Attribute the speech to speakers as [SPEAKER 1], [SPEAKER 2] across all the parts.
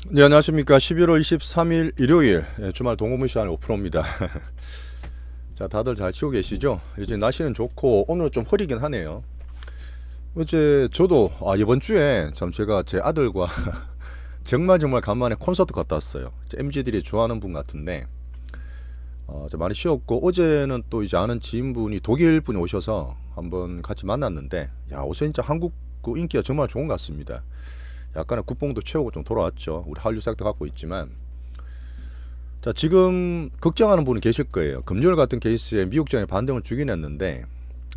[SPEAKER 1] 네, 안녕하십니까. 11월 23일 일요일 주말 동호문 시간에 오프로입니다. 자, 다들 잘 치고 계시죠? 이제 날씨는 좋고 오늘은 좀 흐리긴 하네요. 어제 저도 이번 주에 참 제가 제 아들과 정말 간만에 콘서트 갔다 왔어요. MZ들이 좋아하는 분 같은데 많이 쉬었고, 어제는 또 이제 아는 지인분이 독일 분이 오셔서 한번 같이 만났는데, 야, 요새 진짜 한국 그 인기가 정말 좋은 것 같습니다. 약간의 국뽕도 채우고 좀 돌아왔죠. 우리 한류 싹도 갖고 있지만, 자, 지금 걱정하는 분이 계실 거예요. 금요일 같은 케이스에 미국장이 반등을 주긴 했는데,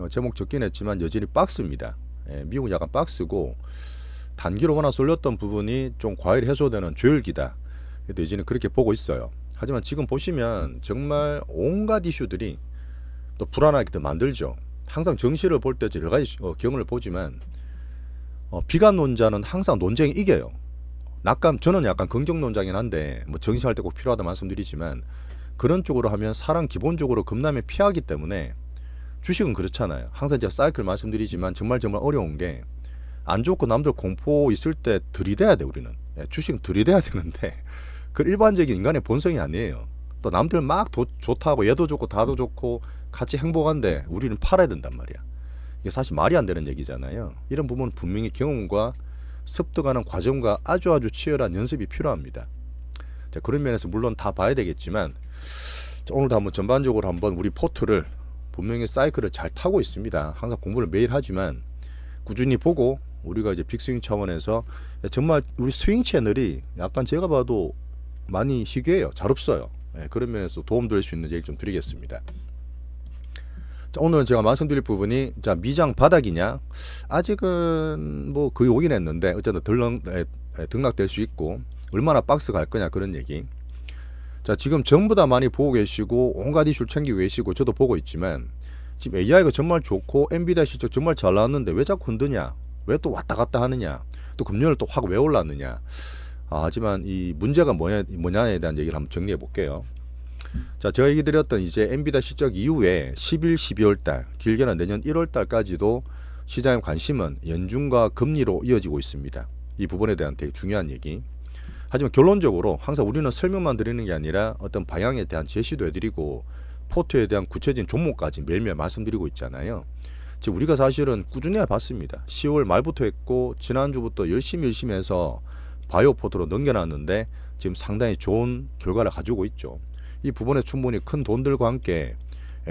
[SPEAKER 1] 제목 적긴 했지만 여전히 박스입니다. 미국은 약간 박스고, 단기로 워낙 쏠렸던 부분이 좀 과열 해소되는 조율기다. 그래도 이제는 그렇게 보고 있어요. 하지만 지금 보시면 정말 온갖 이슈들이 또 불안하게 더 만들죠. 항상 정시를 볼 때 여러 가지 경우를 보지만, 비관론자는 항상 논쟁이 이겨요. 저는 약간 긍정론자긴 한데, 뭐 정시할 때 꼭 필요하다 말씀드리지만, 그런 쪽으로 하면 사람 기본적으로 급락에 피하기 때문에, 주식은 그렇잖아요. 항상 제가 사이클 말씀드리지만 정말 어려운 게, 안 좋고 남들 공포 있을 때 들이대야 돼. 우리는 주식은 들이대야 되는데, 그 일반적인 인간의 본성이 아니에요. 또 남들 막 좋다고, 얘도 좋고 다도 좋고 같이 행복한데 우리는 팔아야 된단 말이야. 이게 사실 말이 안 되는 얘기잖아요. 이런 부분은 분명히 경험과 습득하는 과정과 아주 치열한 연습이 필요합니다. 자, 그런 면에서 물론 다 봐야 되겠지만, 자, 오늘도 한번 전반적으로 한번 우리 포트를 분명히 사이클을 잘 타고 있습니다. 항상 공부를 매일 하지만 꾸준히 보고, 우리가 이제 빅스윙 차원에서 정말 우리 스윙 채널이 약간 제가 봐도 많이 희귀해요. 잘 없어요. 그런 면에서 도움될 수 있는 얘기 좀 드리겠습니다. 자, 오늘은 제가 말씀드릴 부분이, 자, 미장 바닥이냐, 아직은 뭐 거의 오긴 했는데 어쨌든 등락될 수 있고, 얼마나 박스 갈 거냐, 그런 얘기. 자, 지금 전부 다 많이 보고 계시고 온갖 이슈를 챙기고 계시고 저도 보고 있지만, 지금 AI가 정말 좋고 엔비디아 실적 정말 잘 나왔는데 왜 자꾸 흔드냐, 왜 또 왔다 갔다 하느냐, 또 금요일 또 확 왜 올랐느냐. 하지만 이 문제가 뭐냐에 대한 얘기를 한번 정리해 볼게요. 자, 제가 얘기 드렸던 이제 엔비디아 실적 이후에 10일, 12월 달, 길게는 내년 1월 달까지도 시장의 관심은 연준과 금리로 이어지고 있습니다. 이 부분에 대한 되게 중요한 얘기. 하지만 결론적으로 항상 우리는 설명만 드리는 게 아니라 어떤 방향에 대한 제시도 해드리고, 포트에 대한 구체적인 종목까지 매일매일 말씀드리고 있잖아요. 지금 우리가 사실은 꾸준히 봤습니다. 10월 말부터 했고, 지난주부터 열심히 해서 바이오 포트로 넘겨놨는데 지금 상당히 좋은 결과를 가지고 있죠. 이 부분에 충분히 큰 돈들과 함께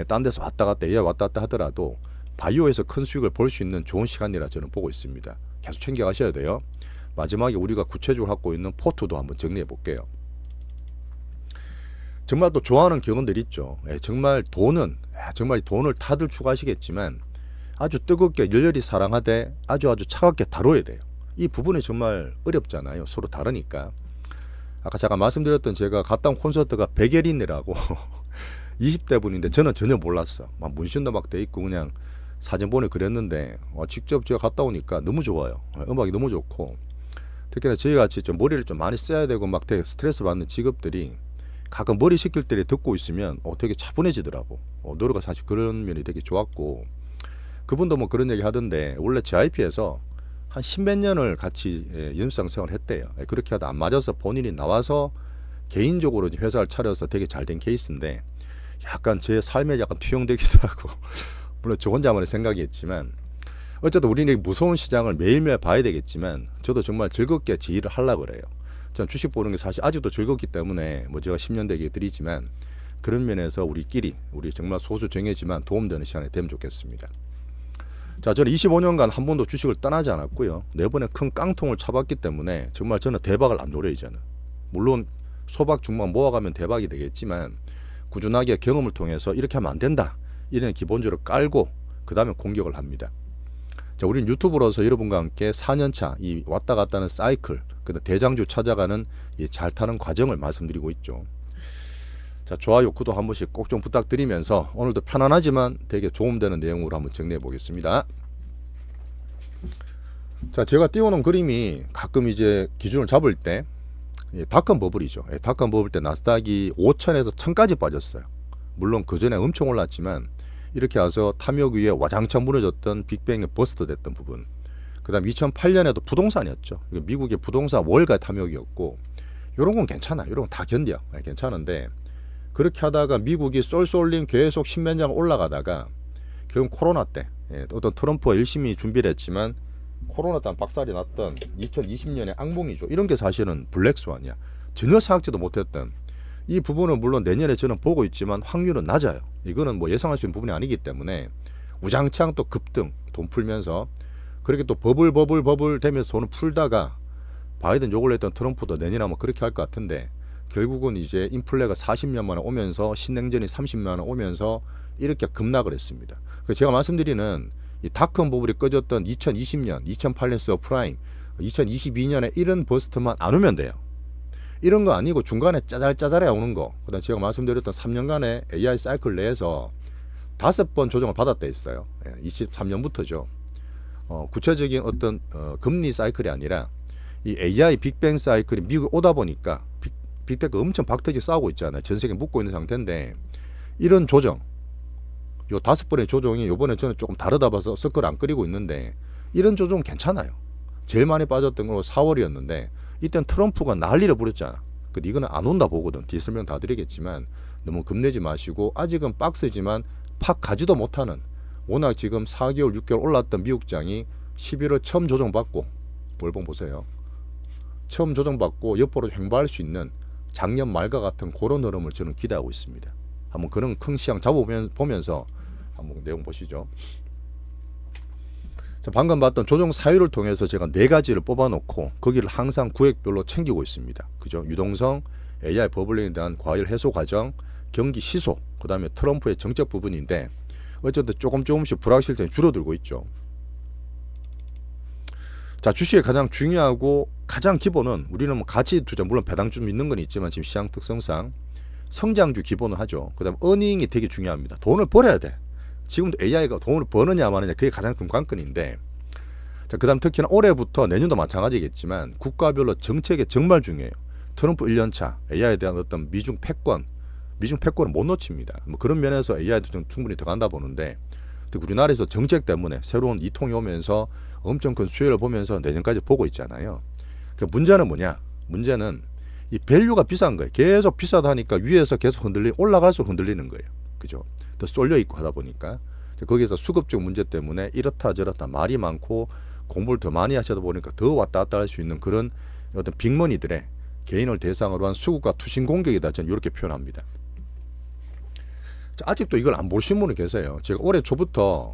[SPEAKER 1] 딴 데서 왔다 갔다 하더라도 바이오에서 큰 수익을 볼 수 있는 좋은 시간이라 저는 보고 있습니다. 계속 챙겨 가셔야 돼요. 마지막에 우리가 구체적으로 갖고 있는 포트도 한번 정리해 볼게요. 정말 또 좋아하는 경험들 있죠. 정말 돈을 다들 추구하시겠지만, 아주 뜨겁게 열렬히 사랑하되 아주 차갑게 다뤄야 돼요. 이 부분이 정말 어렵잖아요. 서로 다르니까. 아까 잠깐 말씀드렸던 제가 갔다 온 콘서트가 백예린이라고 20대 분인데 저는 전혀 몰랐어. 막 문신도 막 돼 있고 그냥 사진 보내 그랬는데, 직접 제가 갔다 오니까 너무 좋아요. 음악이 너무 좋고, 특히나 저희같이 좀 머리를 좀 많이 써야 되고 막 되게 스트레스 받는 직업들이 가끔 머리 식힐 때 듣고 있으면 되게 차분해지더라고. 노래가 사실 그런 면이 되게 좋았고, 그분도 뭐 그런 얘기 하던데, 원래 JYP에서 한 십몇 년을 같이 연습생 생활을 했대요. 그렇게 하다 안 맞아서 본인이 나와서 개인적으로 회사를 차려서 되게 잘 된 케이스인데, 약간 제 삶에 약간 투영되기도 하고 물론 저 혼자만의 생각이었지만, 어쨌든 우리는 무서운 시장을 매일매일 봐야 되겠지만, 저도 정말 즐겁게 제 일을 하려고 그래요. 전 주식 보는 게 사실 아직도 즐겁기 때문에 뭐 제가 10년 되게 드리지만, 그런 면에서 우리 정말 소수 정예지만 도움되는 시간이 되면 좋겠습니다. 자, 저는 25년간 한 번도 주식을 떠나지 않았고요. 4번의 큰 깡통을 쳐봤기 때문에 정말 저는 대박을 안 노려요. 저는 물론 소박 중박 모아가면 대박이 되겠지만, 꾸준하게 경험을 통해서 이렇게 하면 안 된다, 이런 기본적으로 깔고 그 다음에 공격을 합니다. 자, 우리는 유튜브로서 여러분과 함께 4년차 이 왔다 갔다 하는 사이클, 대장주 찾아가는 이 잘 타는 과정을 말씀드리고 있죠. 자, 좋아요, 구독 한 번씩 꼭 좀 부탁드리면서 오늘도 편안하지만 되게 도움되는 내용으로 한번 정리해 보겠습니다. 자, 제가 띄워놓은 그림이 가끔 이제 기준을 잡을 때 닷컴 버블이죠. 닷컴 버블 때 나스닥이 5천에서 1000까지 빠졌어요. 물론 그 전에 엄청 올랐지만, 이렇게 와서 탐욕 위에 와장창 무너졌던 빅뱅에 버스트 됐던 부분, 그 다음 2008년에도 부동산이었죠. 미국의 부동산 월가 탐욕이었고, 요런 건 괜찮아요. 요런 건 다 견뎌. 괜찮은데 그렇게 하다가 미국이 쏠쏠림 계속 신면장 올라가다가 결국 코로나 때 어떤 트럼프가 열심히 준비를 했지만 코로나 때 박살이 났던 2020년의 악몽이죠. 이런 게 사실은 블랙스완이야. 전혀 생각지도 못했던 이 부분은 물론 내년에 저는 보고 있지만 확률은 낮아요. 이거는 뭐 예상할 수 있는 부분이 아니기 때문에 우장창 또 급등 돈 풀면서 그렇게 또 버블 되면서 돈을 풀다가 바이든 욕을 했던 트럼프도 내년에 아마 그렇게 할 것 같은데 결국은 이제 인플레가 40년 만에 오면서 신냉전이 30년 만에 오면서 이렇게 급락을 했습니다. 제가 말씀드리는 이 닷컴 버블이 꺼졌던 2020년, 2008년 서프라임, 2022년에 이런 버스트만 안 오면 돼요. 이런 거 아니고 중간에 짜잘짜잘해 오는 거. 그다음 제가 말씀드렸던 3년간의 AI 사이클 내에서 5번 조정을 받았다 했어요. 23년부터죠. 구체적인 어떤 금리 사이클이 아니라 이 AI 빅뱅 사이클이 미국에 오다 보니까 빅테크 엄청 박터지 싸우고 있잖아요. 전 세계 묶고 있는 상태인데 이런 조정, 요 5번의 조정이 요번에 저는 조금 다르다 봐서 서클 안 끓이고 있는데 이런 조정 괜찮아요. 제일 많이 빠졌던 건 4월이었는데 이땐 트럼프가 난리를 부렸잖아. 근데 이거는 안 온다 보거든. 뒤에 설명 다 드리겠지만 너무 겁내지 마시고 아직은 박스지만 팍 가지도 못하는 워낙 지금 4개월 6개월 올랐던 미국장이 11월 처음 조정받고 월봉 보세요. 처음 조정받고 옆으로 횡보할 수 있는 작년 말과 같은 그런 흐름을 저는 기대하고 있습니다. 한번 그런 큰 시장 잡아보면서 한번 내용 보시죠. 자, 방금 봤던 조정 사유를 통해서 제가 4가지를 뽑아놓고 거기를 항상 구획별로 챙기고 있습니다. 그죠? 유동성, AI 버블링에 대한 과열 해소 과정, 경기 시소, 그 다음에 트럼프의 정책 부분인데 어쨌든 조금씩 불확실성이 줄어들고 있죠. 자, 주식의 가장 중요하고 가장 기본은 우리는 뭐 가치 투자 물론 배당 좀 있는 건 있지만 지금 시장 특성상 성장주 기본을 하죠. 그 다음 어닝이 되게 중요합니다. 돈을 벌어야 돼. 지금도 AI가 돈을 버느냐 마느냐 그게 가장 큰 관건인데 자, 그 다음 특히나 올해부터 내년도 마찬가지겠지만 국가별로 정책이 정말 중요해요. 트럼프 1년차 AI에 대한 어떤 미중 패권을 못 놓칩니다. 뭐 그런 면에서 AI도 좀 충분히 들어간다 보는데 우리나라에서 정책 때문에 새로운 이통이 오면서 엄청 큰 수혜를 보면서 내년까지 보고 있잖아요. 그 문제는 뭐냐? 문제는 이 밸류가 비싼 거예요. 계속 비싸다 하니까 위에서 계속 올라갈수록 흔들리는 거예요. 그죠? 더 쏠려 있고 하다 보니까 거기에서 수급적 문제 때문에 이렇다 저렇다 말이 많고 공부를 더 많이 하시다 보니까 더 왔다 갔다 할 수 있는 그런 어떤 빅머니들의 개인을 대상으로 한 수급과 투신 공격이다. 저는 이렇게 표현합니다. 자, 아직도 이걸 안 보신 분이 계세요. 제가 올해 초부터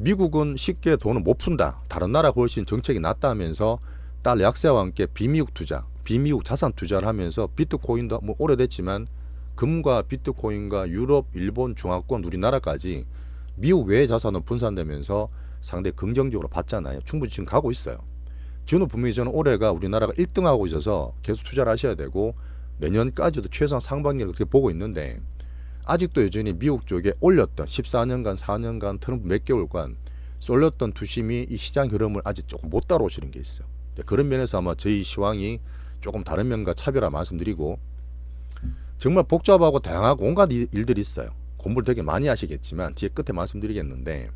[SPEAKER 1] 미국은 쉽게 돈을 못 푼다. 다른 나라가 훨씬 정책이 낫다 하면서 달러 약세와 함께 비미국 투자, 비미국 자산 투자를 하면서 비트코인도 뭐 오래됐지만 금과 비트코인과 유럽, 일본, 중화권, 우리나라까지 미국 외의 자산으로 분산되면서 상당히 긍정적으로 봤잖아요. 충분히 지금 가고 있어요. 지금은 분명히 저는 올해가 우리나라가 1등하고 있어서 계속 투자를 하셔야 되고 내년까지도 최소한 상반기를 그렇게 보고 있는데 아직도 여전히 미국 쪽에 올렸던 14년간 4년간 트럼프 몇 개월간 쏠렸던 투심이 이 시장 흐름을 아직 조금 못 따라오시는 게 있어요. 그런 면에서 아마 저희 시황이 조금 다른 면과 차별화 말씀드리고 정말 복잡하고 다양하고 온갖 일들이 있어요. 공부를 되게 많이 하시겠지만 뒤에 끝에 말씀드리겠는데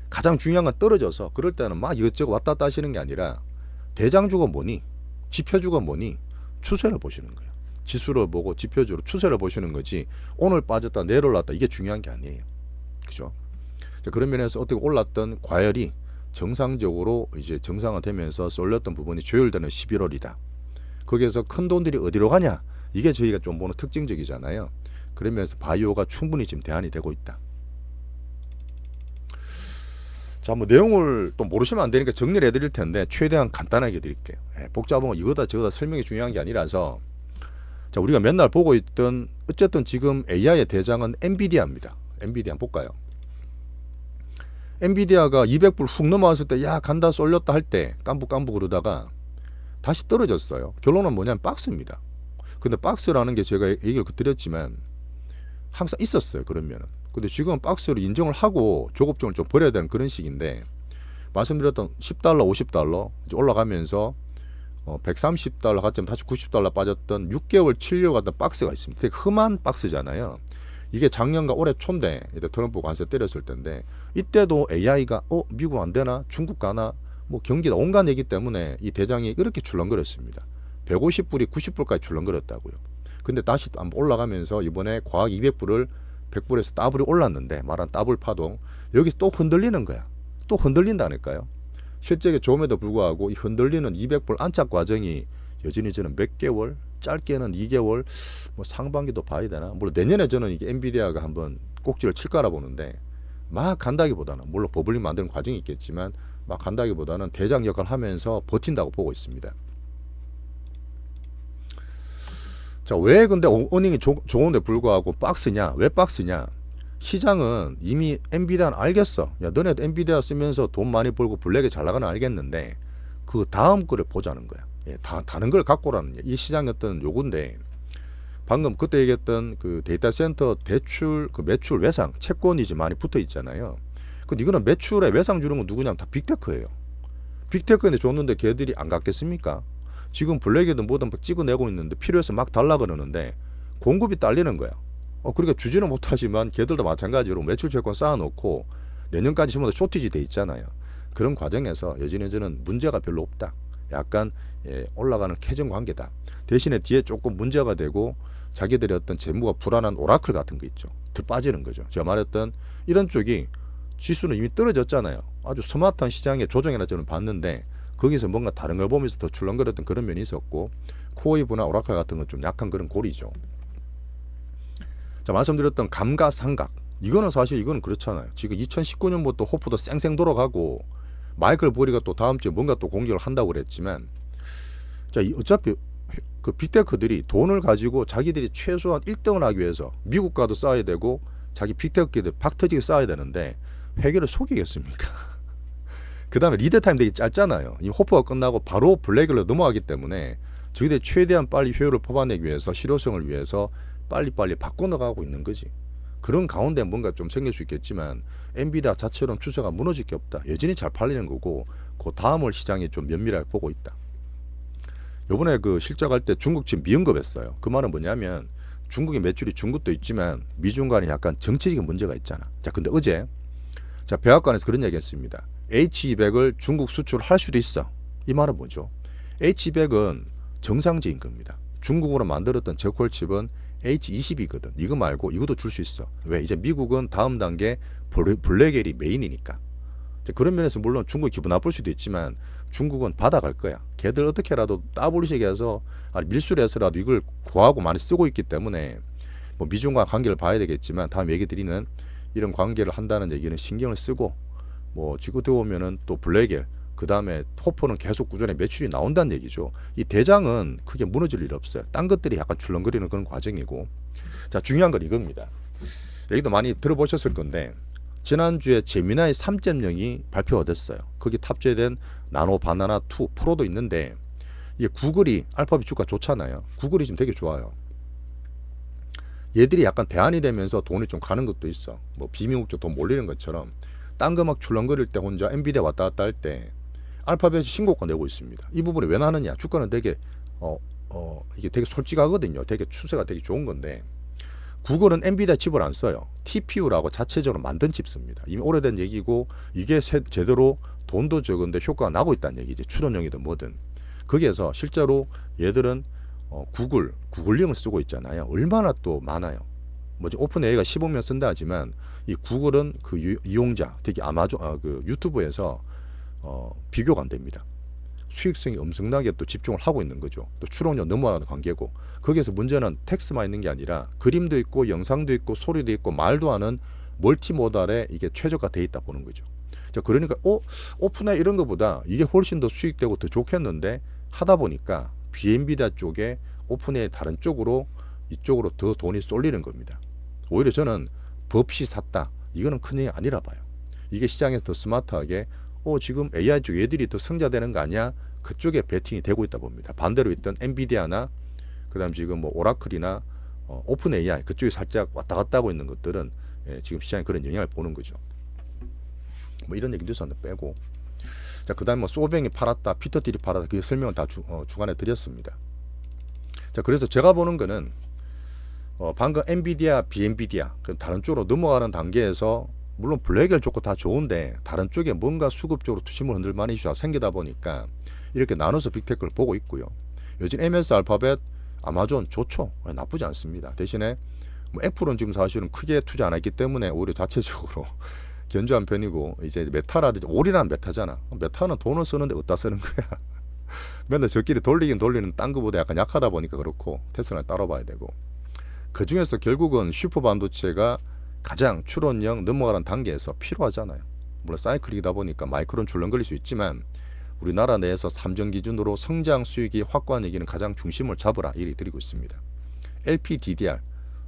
[SPEAKER 1] 가장 중요한 건 떨어져서 그럴 때는 막 이것저것 왔다 갔다 하시는 게 아니라 대장주가 뭐니 지표주가 뭐니 추세를 보시는 거예요. 지수를 보고 지표주로 추세를 보시는 거지 오늘 빠졌다 내일 올랐다 이게 중요한 게 아니에요. 그죠? 그런 면에서 어떻게 올랐던 과열이 정상적으로 이제 정상화되면서 쏠렸던 부분이 조율되는 11월이다. 거기에서 큰 돈들이 어디로 가냐? 이게 저희가 좀 보는 특징적이잖아요. 그러면서 바이오가 충분히 지금 대안이 되고 있다. 자, 뭐 내용을 또 모르시면 안 되니까 정리를 해드릴 텐데 최대한 간단하게 드릴게요. 복잡한 거 이거다 저거다 설명이 중요한 게 아니라서 자, 우리가 맨날 보고 있던 어쨌든 지금 AI의 대장은 엔비디아입니다. 엔비디아 볼까요? 엔비디아가 200불 훅 넘어왔을 때 야 간다 쏠렸다 할 때 깜북 그러다가 다시 떨어졌어요. 결론은 뭐냐면 박스입니다. 근데 박스라는 게 제가 얘기를 드렸지만 항상 있었어요. 그러면은. 근데 지금 박스를 인정을 하고 조급종을 좀 버려야 되는 그런 식인데 말씀드렸던 10달러, 50달러 이제 올라가면서 130달러 가점 다시 90달러 빠졌던 6개월, 7개월 같은 박스가 있습니다. 되게 흠한 박스잖아요. 이게 작년과 올해 초인데 이때 트럼프 관세 때렸을 텐데 이때도 AI가 미국 안 되나 중국 가나 뭐 경기다 온갖 얘기 때문에 이 대장이 이렇게 출렁거렸습니다. 150불이 90불까지 출렁거렸다고요. 근데 다시 한번 올라가면서 이번에 과학 200불을 100불에서 더블이 올랐는데, 말한 더블 파동, 여기 또 흔들리는 거야. 또 흔들린다니까요. 실제 조음에도 불구하고 이 흔들리는 200불 안착 과정이 여전히 저는 몇 개월, 짧게는 2개월, 뭐 상반기도 봐야 되나. 물론 내년에 저는 이게 엔비디아가 한번 꼭지를 칠 거라 보는데, 막 간다기보다는, 물론 버블링 만드는 과정이 있겠지만 막 간다기보다는 대장 역할을 하면서 버틴다고 보고 있습니다. 자, 왜 근데 어닝이 좋은데 불구하고 박스냐? 왜 박스냐? 시장은 이미 엔비디아는 알겠어. 야, 너네도 엔비디아 쓰면서 돈 많이 벌고 블랙에 잘 나가는 알겠는데 그 다음 거를 보자는 거야. 예, 다른 걸 갖고 오라는 이 시장의 어떤 요구인데, 방금 그때 얘기했던 그 데이터 센터 대출, 그 매출 외상, 채권이 이제 많이 붙어 있잖아요. 근데 이거는 매출에 외상 주는 건 누구냐면 다 빅테크예요. 빅테크인데 줬는데 걔들이 안 갚겠습니까? 지금 블랙에도 뭐든 찍어내고 있는데 필요해서 막 달라 그러는데 공급이 딸리는 거야. 그러니까 주지는 못하지만 걔들도 마찬가지로 매출 채권 쌓아놓고 내년까지 전부 다 쇼티지 돼 있잖아요. 그런 과정에서 여전히 저는 문제가 별로 없다. 약간 올라가는 캐전 관계다. 대신에 뒤에 조금 문제가 되고 자기들의 어떤 재무가 불안한 오라클 같은 거 있죠. 더 빠지는 거죠. 제가 말했던 이런 쪽이 지수는 이미 떨어졌잖아요. 아주 스마트한 시장의 조정이라 저는 봤는데 거기서 뭔가 다른 걸 보면서 더 출렁거렸던 그런 면이 있었고, 코어이브나 오라클 같은 건 좀 약한 그런 골이죠. 자, 말씀드렸던 감가상각, 이거는 사실 이거는 그렇잖아요. 지금 2019년부터 호프도 쌩쌩 돌아가고 마이클 보리가 또 다음 주에 뭔가 또 공격을 한다고 그랬지만, 자, 어차피 그 빅테크들이 돈을 가지고 자기들이 최소한 1등을 하기 위해서 미국과도 싸워야 되고 자기 빅테크들 박터지게 싸워야 되는데 회계를 속이겠습니까? 그 다음에 리드 타임 되게 짧잖아요. 이 호프가 끝나고 바로 블랙으로 넘어가기 때문에 저희들이 최대한 빨리 효율을 뽑아내기 위해서, 실효성을 위해서 빨리빨리 바꿔나가고 있는 거지. 그런 가운데 뭔가 좀 생길 수 있겠지만 엔비디아 자체로는 추세가 무너질 게 없다. 여전히 잘 팔리는 거고 그 다음을 시장이 좀 면밀하게 보고 있다. 요번에 그 실적할 때 중국 지금 미응급했어요. 그 말은 뭐냐면 중국의 매출이 준 것도 있지만 미중 간에 약간 정치적인 문제가 있잖아. 자, 근데 어제 자, 백악관에서 그런 얘기 했습니다. H200을 중국 수출할 수도 있어. 이 말은 뭐죠? H200은 정상적인 겁니다. 중국으로 만들었던 저퀄칩은 H20이거든. 이거 말고 이것도 줄 수 있어. 왜? 이제 미국은 다음 단계 블랙엘이 메인이니까. 그런 면에서 물론 중국이 기분 나쁠 수도 있지만 중국은 받아갈 거야. 걔들 어떻게라도 WC에 해서 밀수를 해서라도 이걸 구하고 많이 쓰고 있기 때문에 뭐 미중과 관계를 봐야 되겠지만 다음 얘기 드리는 이런 관계를 한다는 얘기는 신경을 쓰고, 뭐 지금 들어오면은 또 블랙엘, 그 다음에 호퍼는 계속 꾸준히 매출이 나온다는 얘기죠. 이 대장은 크게 무너질 일 없어요. 딴 것들이 약간 출렁거리는 그런 과정이고. 자, 중요한 건 이겁니다. 얘기도 많이 들어보셨을 건데 지난주에 제미나이 3.0이 발표가 됐어요. 거기 탑재된 나노 바나나 2 프로도 있는데 이게 구글이 알파벳 주가 좋잖아요. 구글이 지금 되게 좋아요. 얘들이 약간 대안이 되면서 돈이 좀 가는 것도 있어. 뭐 비미국적 돈 몰리는 것처럼 딴 거 막 출렁거릴 때 혼자 엔비디아 왔다 갔다 할 때 알파벳이 신고가 내고 있습니다. 이 부분이 왜 나느냐? 주가는 되게 이게 되게 솔직하거든요. 되게 추세가 되게 좋은 건데 구글은 엔비디아 칩을 안 써요. TPU라고 자체적으로 만든 칩 씁니다. 이미 오래된 얘기고 이게 제대로 돈도 적은데 효과가 나고 있다는 얘기지. 추론용이든 뭐든. 거기에서 실제로 얘들은 구글링을 쓰고 있잖아요. 얼마나 또 많아요. 뭐지, 오픈 AI가 15명 쓴다 하지만 이 구글은 그 이용자, 특히 아마존, 그 유튜브에서 비교가 안 됩니다. 수익성이 엄청나게 또 집중을 하고 있는 거죠. 또 추론료 넘어가는 관계고, 거기에서 문제는 텍스트만 있는 게 아니라 그림도 있고 영상도 있고 소리도 있고 말도 하는 멀티모달에 이게 최적화되어 있다 보는 거죠. 자, 그러니까 오픈AI 이런 것보다 이게 훨씬 더 수익되고 더 좋겠는데 하다 보니까 비엔비디아 쪽에 오픈AI 다른 쪽으로 이쪽으로 더 돈이 쏠리는 겁니다. 오히려 저는 법시 샀다. 이거는 큰 일이 아니라 봐요. 이게 시장에서 더 스마트하게 지금 AI 쪽 얘들이 더 성장되는 거 아니야? 그쪽에 베팅이 되고 있다 봅니다. 반대로 있던 엔비디아나 그다음 지금 뭐 오라클이나 오픈 AI 그쪽이 살짝 왔다 갔다 하고 있는 것들은 지금 시장에 그런 영향을 보는 거죠. 뭐 이런 얘기 뉴스 한번 빼고, 자, 그다음 뭐 소뱅이 팔았다, 피터딜이 팔았다, 그 설명을 다 주간에 드렸습니다. 자, 그래서 제가 보는 거는 방금 엔비디아, 비엔비디아 다른 쪽으로 넘어가는 단계에서 물론 블랙엘 좋고 다 좋은데 다른 쪽에 뭔가 수급적으로 투심을 흔들 만한 이슈가 생기다 보니까 이렇게 나눠서 빅테크를 보고 있고요. 요즘 MS 알파벳, 아마존 좋죠. 나쁘지 않습니다. 대신에 뭐 애플은 지금 사실은 크게 투자 안 했기 때문에 오히려 자체적으로 견조한 편이고, 이제 메타라든지 올이란 메타잖아. 메타는 돈을 쓰는데 어디다 쓰는 거야. 맨날 저끼리 돌리긴 돌리는 딴 거보다 약간 약하다 보니까 그렇고 테슬라는 따로 봐야 되고, 그 중에서 결국은 슈퍼 반도체가 가장 추론력 넘어가는 단계에서 필요하잖아요. 물론 사이클이다 보니까 마이크론 줄렁거릴 수 있지만 우리나라 내에서 삼정 기준으로 성장 수익이 확고한 얘기는 가장 중심을 잡으라 이리 드리고 있습니다. LPDDR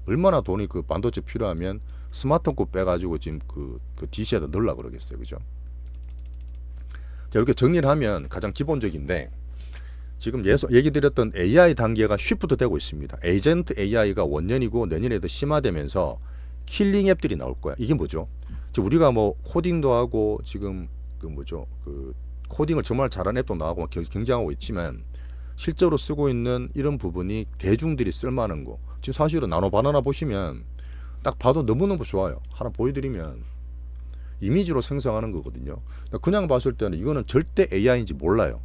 [SPEAKER 1] 얼마나 돈이 그 반도체 필요하면 스마트폰 거 빼가지고 지금 그 DC에다 넣으려고 그러겠어요, 그죠? 자, 이렇게 정리를 하면 가장 기본적인데, 지금 얘기 드렸던 AI 단계가 쉬프트 되고 있습니다. 에이전트 AI가 원년이고 내년에 더 심화되면서 킬링 앱들이 나올 거야. 이게 뭐죠? 지금 우리가 뭐 코딩도 하고 지금 그 코딩을 정말 잘하는 앱도 나오고 경쟁하고 있지만 실제로 쓰고 있는 이런 부분이 대중들이 쓸만한 거. 지금 사실은 나노 바나나 보시면 딱 봐도 너무너무 좋아요. 하나 보여드리면 이미지로 생성하는 거거든요. 그냥 봤을 때는 이거는 절대 AI인지 몰라요.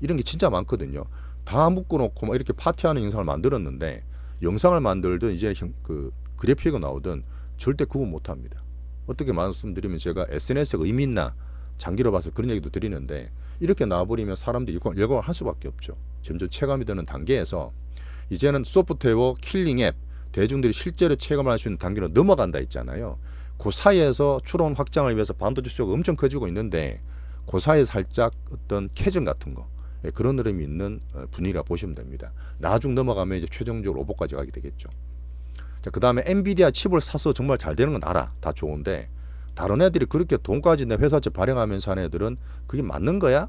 [SPEAKER 1] 이런 게 진짜 많거든요. 다 묶어놓고 막 이렇게 파티하는 영상을 만들었는데, 영상을 만들든 이제 그 그래픽이 나오든 절대 구분 못합니다. 어떻게 말씀드리면 제가 SNS가 의미 있나 장기로 봐서 그런 얘기도 드리는데, 이렇게 나와버리면 사람들이 열광을 할 수밖에 없죠. 점점 체감이 되는 단계에서 이제는 소프트웨어 킬링 앱, 대중들이 실제로 체감할 수 있는 단계로 넘어간다 있잖아요. 그 사이에서 추론 확장을 위해서 반도체 수요가 엄청 커지고 있는데, 그 사이에 살짝 어떤 캐전 같은 거, 그런 흐름이 있는 분위기라 보시면 됩니다. 나중 넘어가면 이제 최종적으로 로봇까지 가게 되겠죠. 자, 그 다음에 엔비디아 칩을 사서 정말 잘 되는 건 알아. 다 좋은데 다른 애들이 그렇게 돈까지 내 회사채 발행하면서 하는 애들은 그게 맞는 거야?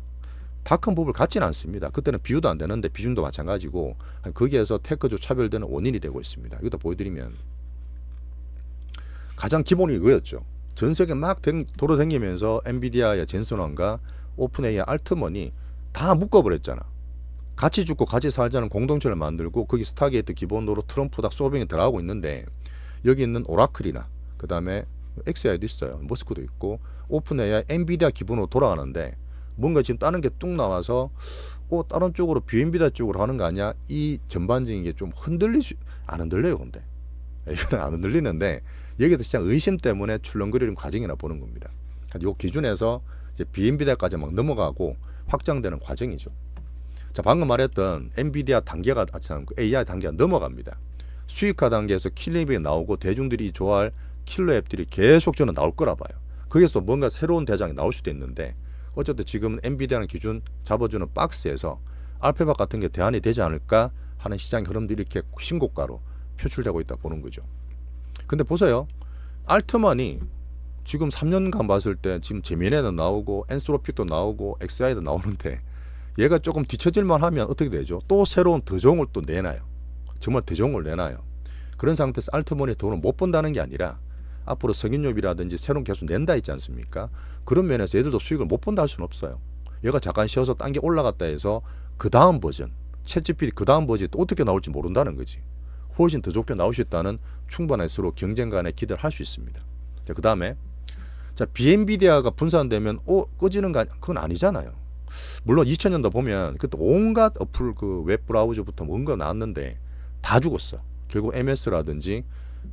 [SPEAKER 1] 다 큰 부분을 갖지는 않습니다. 그때는 비유도 안 되는데 비중도 마찬가지고, 거기에서 테크조 차별되는 원인이 되고 있습니다. 이것도 보여드리면 가장 기본이 이거였죠. 전 세계 막 돌아다니면서 엔비디아의 젠슨왕과 오픈AI 알트먼이 다 묶어버렸잖아. 같이 죽고 같이 살자는 공동체를 만들고 거기 스타게이트 기본으로 트럼프 다 소빙이 들어가고 있는데, 여기 있는 오라클이나 그 다음에 XAI도 있어요. 머스크도 있고 오픈AI, 엔비디아 기본으로 돌아가는데, 뭔가 지금 다른 게 뚝 나와서 다른 쪽으로 비엔비디아 쪽으로 하는 거 아니야? 이 전반적인 게 좀 안 흔들려요. 근데 이거는 안 흔들리는데 여기서 시장 의심 때문에 출렁거리는 과정이나 보는 겁니다. 이 기준에서 이제 비엔비디아까지 막 넘어가고 확장되는 과정이죠. 자, 방금 말했던 엔비디아 단계가 AI 단계가 넘어갑니다. 수익화 단계에서 킬링앱이 나오고 대중들이 좋아할 킬러 앱들이 계속 저는 나올 거라 봐요. 거기서 뭔가 새로운 대장이 나올 수도 있는데, 어쨌든 지금 엔비디아는 기준 잡아주는 박스에서 알파벳 같은 게 대안이 되지 않을까 하는 시장의 흐름들이 이렇게 신고가로 표출되고 있다 보는 거죠. 근데 보세요. 알트만이 지금 3년간 봤을 때 지금 제미네도 나오고 엔스로픽도 나오고 XAI도 나오는데, 얘가 조금 뒤처질만 하면 어떻게 되죠? 또 새로운 더 좋은 걸 또 내놔요. 정말 더 좋은 걸 내놔요. 그런 상태에서 알트먼이 돈을 못 번다는 게 아니라 앞으로 석유유비라든지 새로운 계속 낸다 있지 않습니까? 그런 면에서 얘들도 수익을 못 본다 할 수는 없어요. 얘가 잠깐 쉬어서 딴 게 올라갔다 해서 그 다음 버전, 챗GPT 그 다음 버전이 또 어떻게 나올지 모른다는 거지. 훨씬 더 좋게 나올 수 있다는 충분한 서로 경쟁 간의 기대를 할 수 있습니다. 자, 그 다음에 비엔비디아가 분산되면 꺼지는 거 그건 아니잖아요. 물론 2000년도 보면 그때 온갖 어플 그 웹 브라우저부터 뭔가 나왔는데 다 죽었어. 결국 MS라든지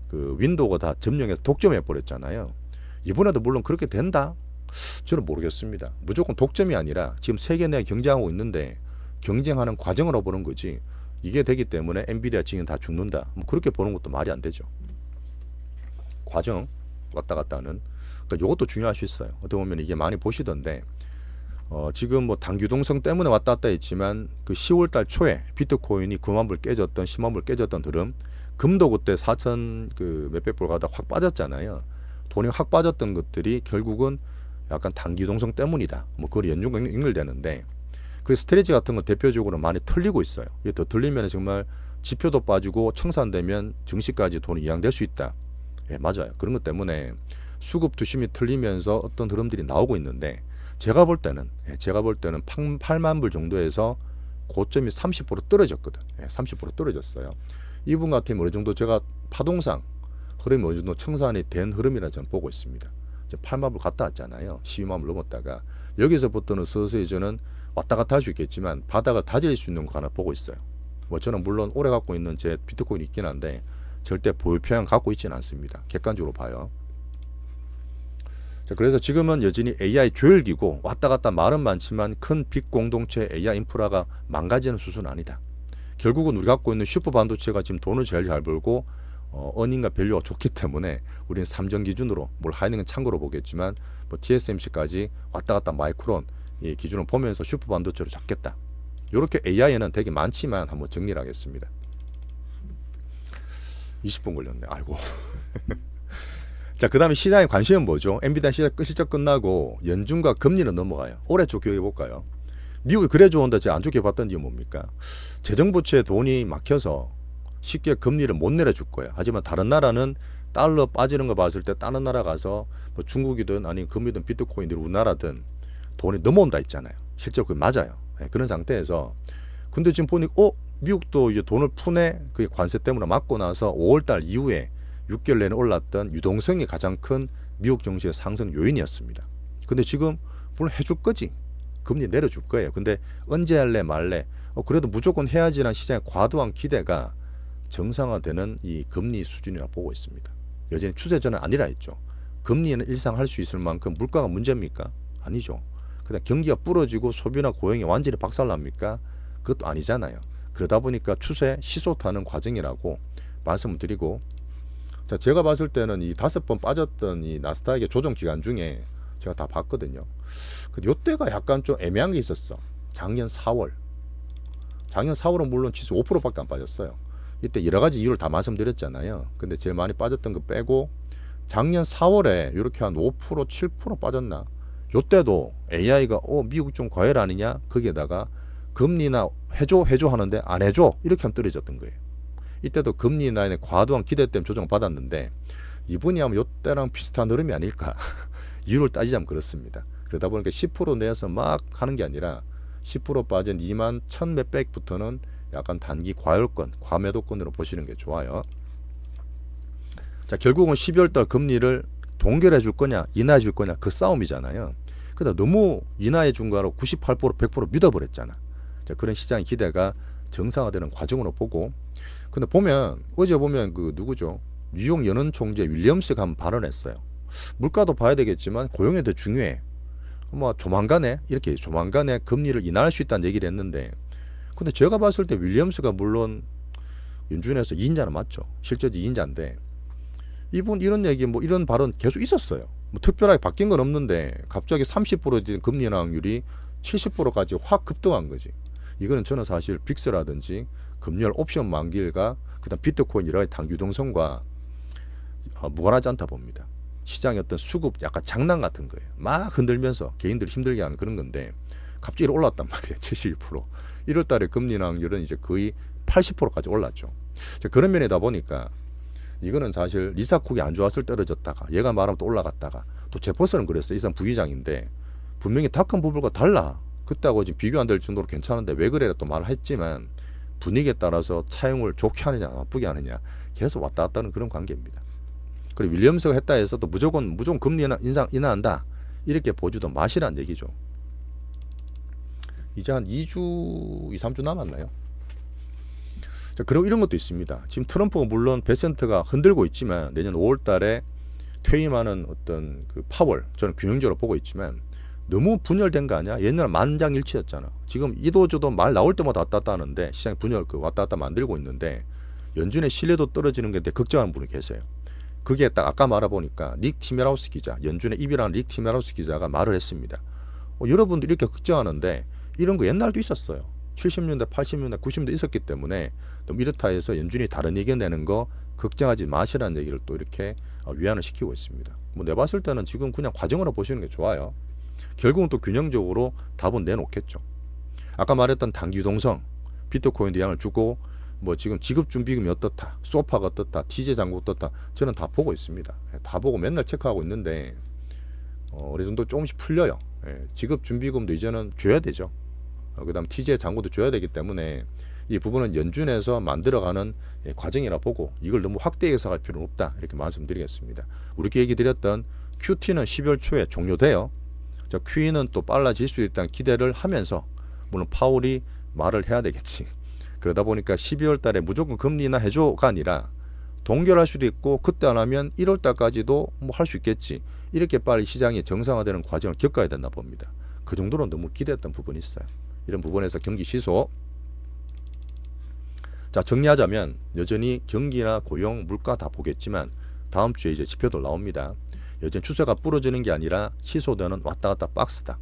[SPEAKER 1] 그 윈도우가 다 점령해서 독점해 버렸잖아요. 이번에도 물론 그렇게 된다? 저는 모르겠습니다. 무조건 독점이 아니라 지금 세계 내에 경쟁하고 있는데 경쟁하는 과정으로 보는 거지, 이게 되기 때문에 엔비디아 지금 다 죽는다, 뭐 그렇게 보는 것도 말이 안 되죠. 과정 왔다 갔다 하는, 그러니까 이것도 중요할 수 있어요. 어떻게 보면 이게 많이 보시던데, 지금 뭐 당규동성 때문에 왔다 갔다 했지만 그 10월달 초에 비트코인이 9만 불 깨졌던 10만 불 깨졌던 흐름, 금도 그때 4천 그 몇백 불 가다 확 빠졌잖아요. 돈이 확 빠졌던 것들이 결국은 약간 단기동성 때문이다, 뭐 그걸 연결되는데, 그 스트레지 같은 건 대표적으로 많이 털리고 있어요. 이게 더 털리면 정말 지표도 빠지고 청산되면 증시까지 돈이 이양될 수 있다. 예, 맞아요. 그런 것 때문에 수급 투심이 털리면서 어떤 흐름들이 나오고 있는데, 제가 볼 때는 8만 불 정도에서 고점이 30% 떨어졌거든. 30% 떨어졌어요. 이분 같으면 어느 정도 제가 파동상 흐름이 어느 정도 청산이 된 흐름이라 저는 보고 있습니다. 8만 불 갔다 왔잖아요. 12만 불 넘었다가 여기서부터는 서서히 저는 왔다 갔다 할 수 있겠지만 바닥을 다질 수 있는 거 하나 보고 있어요. 뭐 저는 물론 오래 갖고 있는 제 비트코인이 있긴 한데 절대 보유 평양 갖고 있지는 않습니다. 객관적으로 봐요. 자, 그래서 지금은 여전히 AI 조율기고 왔다 갔다 말은 많지만 큰 빅 공동체 AI 인프라가 망가지는 수준은 아니다. 결국은 우리가 갖고 있는 슈퍼 반도체가 지금 돈을 제일 잘 벌고 어닝과 밸류가 좋기 때문에 우리는 삼정 기준으로 뭘 하이닉은 참고로 보겠지만 뭐 TSMC까지 왔다 갔다 마이크론 이 기준을 보면서 슈퍼 반도체로 잡겠다. 이렇게 AI에는 되게 많지만 한번 정리를 하겠습니다. 20분 걸렸네. 아이고. 자, 그 다음에 시장의 관심은 뭐죠? 엔비디아 실적 끝나고 연준과 금리는 넘어가요. 올해 쭉 기억해 볼까요? 미국이 그래 좋은데 제가 안 좋게 봤던 이유 뭡니까? 재정부채에 돈이 막혀서 쉽게 금리를 못 내려줄 거예요. 하지만 다른 나라는 달러 빠지는 거 봤을 때 다른 나라 가서 뭐 중국이든 아니면 금이든 비트코인이든 우리나라든 돈이 넘어온다 있잖아요. 실제로 그게 맞아요. 네, 그런 상태에서 근데 지금 보니까 미국도 이제 돈을 푸네. 그게 관세 때문에 막고 나서 5월달 이후에 6개월 내내 올랐던 유동성이 가장 큰 미국 증시의 상승 요인이었습니다. 근데 지금 물론 해줄 거지. 금리 내려줄 거예요. 근데 언제 할래 말래 그래도 무조건 해야지라는 시장의 과도한 기대가 정상화되는 이 금리 수준이라 보고 있습니다. 여전히 추세전은 아니라 했죠. 금리는 일상할 수 있을 만큼 물가가 문제입니까? 아니죠. 그다음 경기가 부러지고 소비나 고용이 완전히 박살납니까? 그것도 아니잖아요. 그러다 보니까 추세 시소타는 과정이라고 말씀을 드리고, 자, 제가 봤을 때는 이 5번 빠졌던 이 나스닥의 조정 기간 중에 제가 다 봤거든요. 근데 요때가 약간 좀 애매한 게 있었어. 작년 4월. 작년 4월은 물론 지수 5%밖에 안 빠졌어요. 이때 여러 가지 이유를 다 말씀드렸잖아요. 근데 제일 많이 빠졌던 거 빼고 작년 4월에 이렇게 한 5%, 7% 빠졌나? 요때도 AI가 미국 좀 과열 아니냐? 거기에다가 금리나 해줘 하는데 안 해줘 이렇게 하면 떨어졌던 거예요. 이때도 금리 인하에 과도한 기대 때문에 조정을 받았는데 이분이 아마 요때랑 비슷한 흐름이 아닐까. 이유를 따지자면 그렇습니다. 그러다 보니까 10% 내에서 막 하는 게 아니라 10% 빠진 2만 1,000 몇백부터는 약간 단기 과열권, 과매도권으로 보시는 게 좋아요. 자, 결국은 12월달 금리를 동결해 줄 거냐 인하해 줄 거냐 그 싸움이잖아요. 그러다 너무 인하해 준 거로 98% 100% 믿어버렸잖아. 자, 그런 시장의 기대가 정상화되는 과정으로 보고, 근데 보면 어제 보면 그 누구죠? 뉴욕 연은 총재 윌리엄스가 한번 발언했어요. 물가도 봐야 되겠지만 고용이 더 중요해. 뭐 조만간에 이렇게 조만간에 금리를 인하할 수 있다는 얘기를 했는데, 근데 제가 봤을 때 윌리엄스가 물론 연준에서 2인자는 맞죠. 실제로 2인자인데 이분 이런 얘기 뭐 이런 발언 계속 있었어요. 뭐 특별하게 바뀐 건 없는데 갑자기 30%된 금리 인하 확률이 70%까지 확 급등한 거지. 이거는 저는 사실 빅스라든지 금리월 옵션 만기일과 그다음 비트코인 이런 당 유동성과 무관하지 않다 봅니다. 시장의 어떤 수급 약간 장난 같은 거예요. 막 흔들면서 개인들 힘들게 하는 그런 건데 갑자기 올랐단 말이에요. 71%. 1월 달에 금리 인하 확률은 이제 거의 80%까지 올랐죠. 그런 면이다 보니까 이거는 사실 리사쿡이 안 좋았을 때 떨어졌다가 얘가 말하면 또 올라갔다가 또 제퍼슨은 그랬어요. 이 사람 부의장인데 분명히 닥큰 부분과 달라. 그때하고 지금 비교 안 될 정도로 괜찮은데 왜 그래 또 말을 했지만 분위기에 따라서 차용을 좋게 하느냐 나쁘게 하느냐 계속 왔다 갔다 하는 그런 관계입니다. 그리고 윌리엄스가 했다 해서 또 무조건 금리 인하한다 이렇게 보지도 마시란 얘기죠. 이제 한 2주, 2, 3주 남았나요? 자, 그리고 이런 것도 있습니다. 지금 트럼프가 물론 베센트가 흔들고 있지만 내년 5월 달에 퇴임하는 어떤 그 파월, 저는 균형적으로 보고 있지만 너무 분열된 거 아니야? 옛날 만장일치였잖아. 지금 이도저도 말 나올 때마다 왔다 갔다 하는데 시장이 분열 왔다 갔다 만들고 있는데 연준의 신뢰도 떨어지는 게 걱정하는 분이 계세요. 그게 딱 아까 말해보니까 닉 티메라우스 기자, 연준의 입이라는 닉 티메라우스 기자가 말을 했습니다. 여러분들 이렇게 걱정하는데 이런 거 옛날도 있었어요. 70년대, 80년대, 90년대 있었기 때문에 또 이렇다 해서 연준이 다른 의견 내는 거 걱정하지 마시라는 얘기를 또 이렇게 위안을 시키고 있습니다. 뭐 내가 봤을 때는 지금 그냥 과정으로 보시는 게 좋아요. 결국은 또 균형적으로 답은 내놓겠죠. 아까 말했던 단기 유동성, 비트코인도 양을 주고 뭐 지금 지급준비금이 어떻다, 소파가 어떻다, TJ 잔고 어떻다 저는 다 보고 있습니다. 다 보고 맨날 체크하고 있는데 어느 정도 조금씩 풀려요. 지급준비금도 이제는 줘야 되죠. 그 다음 TJ 잔고도 줘야 되기 때문에 이 부분은 연준에서 만들어가는 과정이라 보고 이걸 너무 확대 해석할 필요는 없다 이렇게 말씀드리겠습니다. 우리께 얘기 드렸던 QT는 12월 초에 종료돼요. QE는 또 빨라질 수 있다는 기대를 하면서 물론 파월이 말을 해야 되겠지. 그러다 보니까 12월 달에 무조건 금리 인하 해줘가 아니라 동결할 수도 있고 그때 안 하면 1월 달까지도 뭐 할 수 있겠지. 이렇게 빨리 시장이 정상화되는 과정을 겪어야 된다 봅니다. 그 정도로 너무 기대했던 부분이 있어요. 이런 부분에서 경기 시소. 자, 정리하자면 여전히 경기나 고용, 물가 다 보겠지만 다음 주에 이제 지표들 나옵니다. 여전히 추세가 부러지는 게 아니라 시소되는 왔다 갔다 박스다.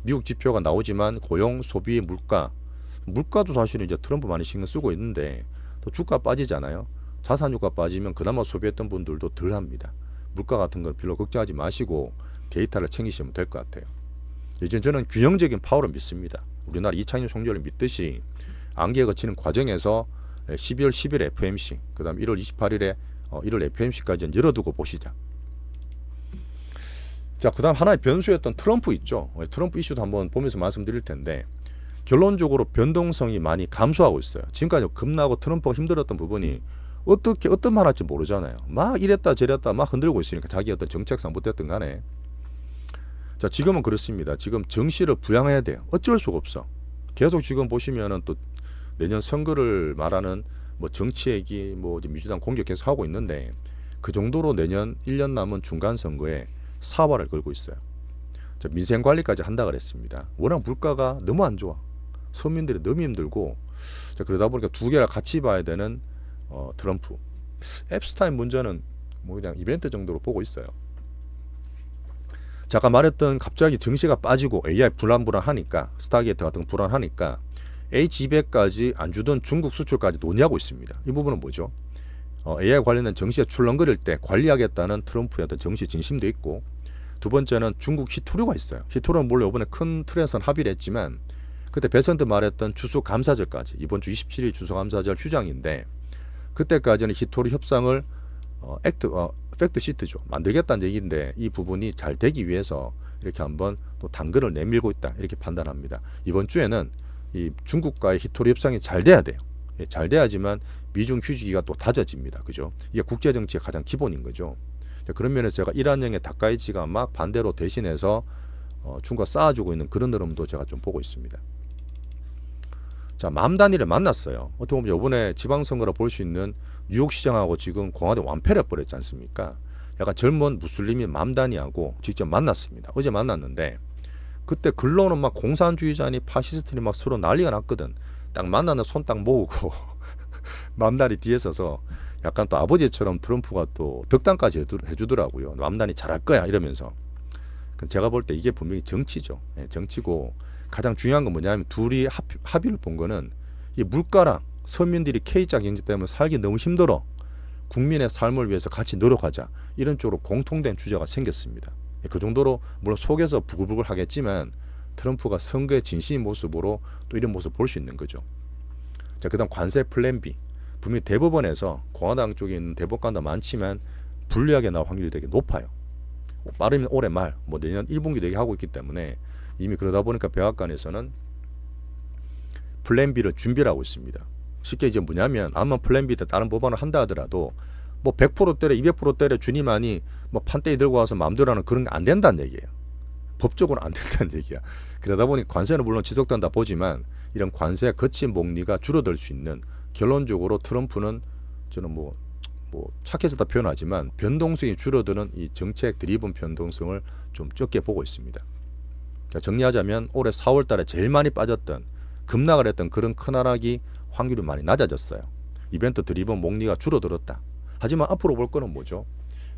[SPEAKER 1] 미국 지표가 나오지만 고용, 소비, 물가도 사실은 이제 트럼프 많이 신경 쓰고 있는데 또 주가 빠지잖아요. 자산 주가 빠지면 그나마 소비했던 분들도 덜 합니다. 물가 같은 걸 별로 걱정하지 마시고 데이터를 챙기시면 될 것 같아요. 이제 저는 균형적인 파워를 믿습니다. 우리나라 이창용 총재를 믿듯이 안개에 거치는 과정에서 12월 10일 FMC, 그 다음 1월 28일에 1월 FMC까지 열어두고 보시자. 자, 그 다음 하나의 변수였던 트럼프 있죠. 트럼프 이슈도 한번 보면서 말씀드릴 텐데 결론적으로 변동성이 많이 감소하고 있어요. 지금까지 겁나고 트럼프가 힘들었던 부분이 어떤 말 할지 모르잖아요. 막 이랬다 저랬다 막 흔들고 있으니까 자기 어떤 정책상 못됐든 간에. 자, 지금은 그렇습니다. 지금 정시를 부양해야 돼요. 어쩔 수가 없어. 계속 지금 보시면은 또 내년 선거를 말하는 뭐 정치 얘기, 뭐 민주당 공격 계속 하고 있는데 그 정도로 내년 1년 남은 중간 선거에 사활을 걸고 있어요. 자, 민생 관리까지 한다 그랬습니다. 워낙 물가가 너무 안 좋아. 서민들이 너무 힘들고. 자, 그러다 보니까 두 개를 같이 봐야 되는 트럼프. 앱스타인 문제는 뭐 그냥 이벤트 정도로 보고 있어요. 자, 아까 말했던 갑자기 증시가 빠지고 AI 불안하니까 스타게이트 같은 거 불안하니까 H200까지 안 주던 중국 수출까지 논의하고 있습니다. 이 부분은 뭐죠? AI 관련된 정시에 출렁거릴 때 관리하겠다는 트럼프의 어떤 정시 진심도 있고, 두 번째는 중국 히토류가 있어요. 히토류는 물론 이번에 큰 틀에서는 합의를 했지만 그때 베선트 말했던 추수감사절까지, 이번 주 27일 추수감사절 휴장인데 그때까지는 히토류 협상을 팩트 시트죠. 만들겠다는 얘기인데 이 부분이 잘 되기 위해서 이렇게 한번 또 당근을 내밀고 있다, 이렇게 판단합니다. 이번 주에는 이 중국과의 히토리 협상이 잘 돼야 돼요. 잘 돼야지만 미중 휴지기가 또 다져집니다. 그죠? 이게 국제 정치의 가장 기본인 거죠. 그런 면에서 제가 이란형의 다카이치가 막 반대로 대신해서 중국과 쌓아주고 있는 그런 흐름도 제가 좀 보고 있습니다. 자, 맘단이를 만났어요. 어떻게 보면 이번에 지방선거라 볼 수 있는 뉴욕 시장하고 지금 공화당 완패를 버렸지 않습니까? 약간 젊은 무슬림인 맘단이하고 직접 만났습니다. 어제 만났는데 그때 글로는 막 공산주의자니 파시스트니 막 서로 난리가 났거든. 딱 만나는 손 딱 모으고 맘단이 뒤에 서서 약간 또 아버지처럼 트럼프가 또 덕담까지 해주더라고요. 맘단이 잘할 거야 이러면서. 제가 볼 때 이게 분명히 정치죠. 정치고 가장 중요한 건 뭐냐면 둘이 합의를 본 거는 이 물가랑 서민들이 K자 경제 때문에 살기 너무 힘들어. 국민의 삶을 위해서 같이 노력하자. 이런 쪽으로 공통된 주제가 생겼습니다. 그 정도로 물론 속에서 부글부글 하겠지만 트럼프가 선거의 진심인 모습으로 또 이런 모습을 볼 수 있는 거죠. 자, 그 다음 관세 플랜 B. 분명히 대법원에서 공화당 쪽에 있는 대법관도 많지만 불리하게 나올 확률이 되게 높아요. 빠르면 올해 말, 뭐 내년 1분기 되게 하고 있기 때문에 이미 그러다 보니까 백악관에서는 플랜 B를 준비를 하고 있습니다. 쉽게 이제 뭐냐면 아마 플랜 B 때 다른 법안을 한다 하더라도 뭐 100%대래 200%대래 주니만이 뭐 판때기 들고 와서 마음대로 하는 그런 게 안 된다는 얘기예요. 법적으로 안 된다는 얘기야. 그러다 보니 관세는 물론 지속된다 보지만 이런 관세 거친 목리가 줄어들 수 있는, 결론적으로 트럼프는 저는 뭐 착해졌다 표현하지만 변동성이 줄어드는 이 정책 드리븐 변동성을 좀 적게 보고 있습니다. 자, 정리하자면 올해 4월 달에 제일 많이 빠졌던, 급락을 했던 그런 큰 하락이 확률이 많이 낮아졌어요. 이벤트 드리븐 목리가 줄어들었다. 하지만 앞으로 볼 거는 뭐죠?